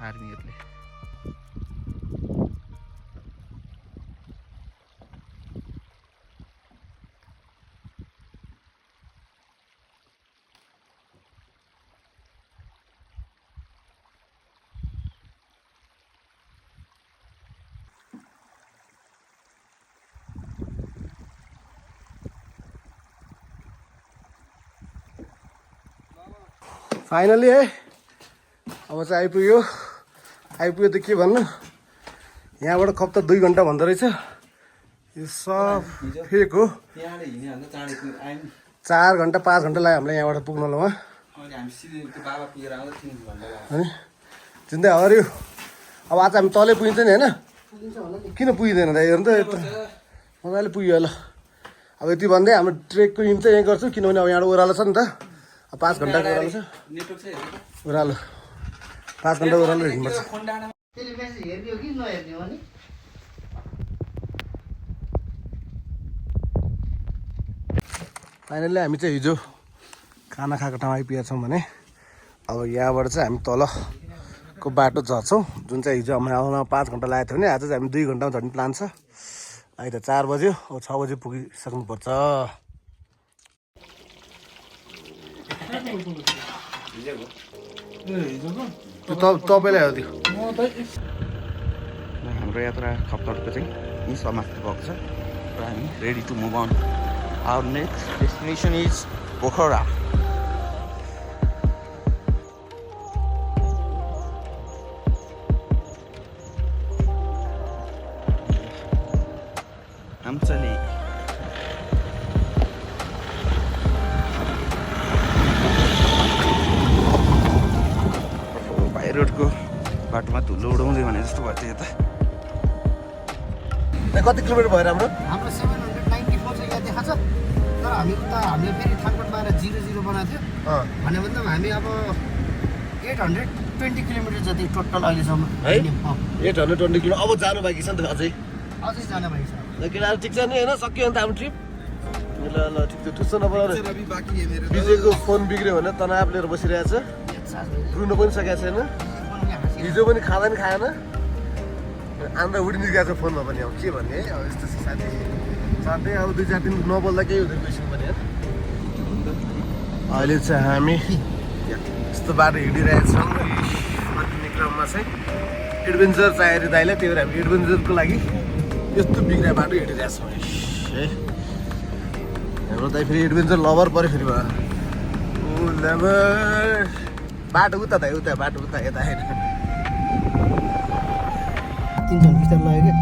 आर्मीहरूले फाइनली है अब चाहिँ आइपुग्यो त के भन्नु यहाँबाट खप्तर 2 घन्टा भन्दो रहेछ यो सब फेक हो 4 घन्टा 5 घन्टा लाग्यो हामीलाई यहाँबाट पुग्नलाई वहाँ अनि चिन्दै हऱ्यो अब आज हामी तलै पुगिन्छ नि होइन किन पुगिँदैन त हेर्नु त मजाले पुग्यो होला अब यति भन्दै हाम्रो ट्रेकको हिम चाहिँ यहीँ गर्छु किनभने अब यहाँबाट ओह्रालो छ नि त 5 घन्टाको ओह्रालो छ ओह्रालो 5 घन्टा ओह्रालो हिँड्नुपर्छ फाइनली हामी चाहिँ हिजो खाना खाएको ठाउँ आइपुगेका छौँ भने अब यहाँबाट चाहिँ हामी तलको बाटो झर्छौँ जुन चाहिँ हिजो हामी आउन 5 घन्टा लागेको थियो भने आज चाहिँ हामी 2 घन्टामा झर्ने प्लान छ अहिले त 4 बज्यो अब 6 बजी पुगिसक्नुपर्छ तपाईँलाई हो त्यो हाम्रो यात्रा खप्तडको चाहिँ यहीँ समाप्ति भएको छ र हामी ready to move on our next destination is Pokhara बाटोमा धुलो उडाउँदै भने जस्तो भयो त यता। कति किलोमिटर भयो हाम्रो? हाम्रो 794 चाहिँ यहाँ देखाएको छ, तर हामी उता हामीले फेरि थानकोटमा आएर 00 बनाएको थियो। भन्यो भने त हामी अब 820 किलोमिटर जति टोटल अहिलेसम्म है? अँ, 820 किलो अब जानु बाँकी छ नि त अझै। अझै जान बाँकी छ। ल केटाहरू ठिक छ नि होइन? सक्यो अन्त हाम्रो ट्रिप। ल ल ठिक छ, ठुस्स नपराउनु। विजयको फोन बिग्रियो भने तनाव लिएर बसिरहेको छ, रुन पनि सकेको छैन, हिजो पनि खाँदा नि खाएन, आन्द्रा उडिनु गएको छ फोनमा पनि। अब के भन्ने अब यस्तो छ साथी, सधैँ अब 2-4 दिन नबोल्दा केही हुँदैन पैसा पनि होइन। अहिले चाहिँ हामी यस्तो बाटो हिँडिरहेछौँ, फर्किने क्रममा चाहिँ एडभेन्चर चाहियो दाइलाई, त्यही भएर हामी एडभेन्चरको लागि यस्तो बिग्रिया बाटो हिँडिरहेछौँ है। हाम्रो दाइ फेरि एडभेन्चर लभर पऱ्यो फेरि भयो, लभर। बाटो उता दाइ उता, बाटो उता, यता होइन। 3 जन बिस्तार लाग्यो क्या।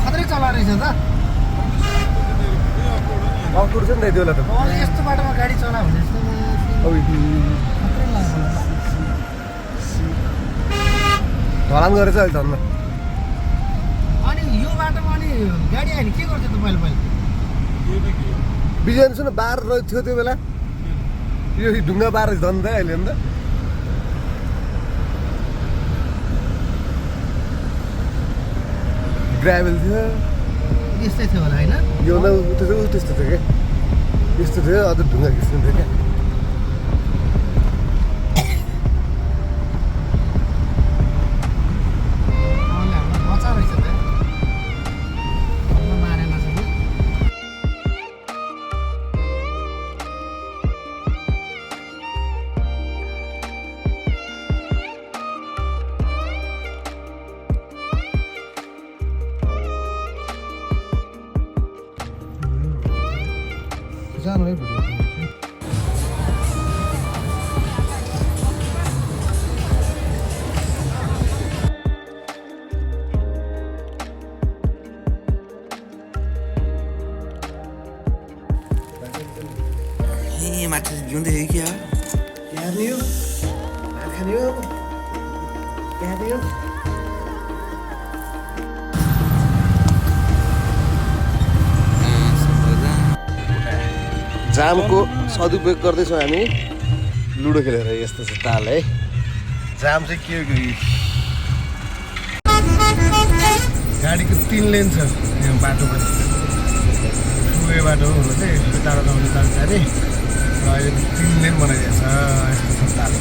खतरै चला रहेछ त। अफरोड छ नि दाइ त्यसलाई त। यस्तो बाटोमा गाडी चला भने जस्तो खतरै लाग्छ। ढलान गरेछ अहिले धन्न। अनि यो बाटोमा अनि गाडी आयो भने के गर्छ त पहिला? बिजन सुन बार थियो त्यो बेला, यो ढुङ्गा बार झन् त अहिले नि त। ग्राभेल थियो, यस्तै थियो होला होइन? यो न त्यस्तो थियो क्या, यस्तो थियो, अझ ढुङ्गा खिच्नु थियो क्या। बचा रहेछ त मारेन सबै। जानु है ए माथि जिउँदै हो क्या खाने हो, खाने हो, खाने हो। जामको सदुपयोग गर्दैछौँ हामी लुडो खेलेर। यस्तो छ ताल है, जाम चाहिँ के हो? गाडीको 3 लेन छ यहाँ बाटो पनि, 2 वे बाटो हो हुन चाहिँ टाढा जाने, र अहिले 3 लेन बनाइदिएको छ। यस्तो छ ताल।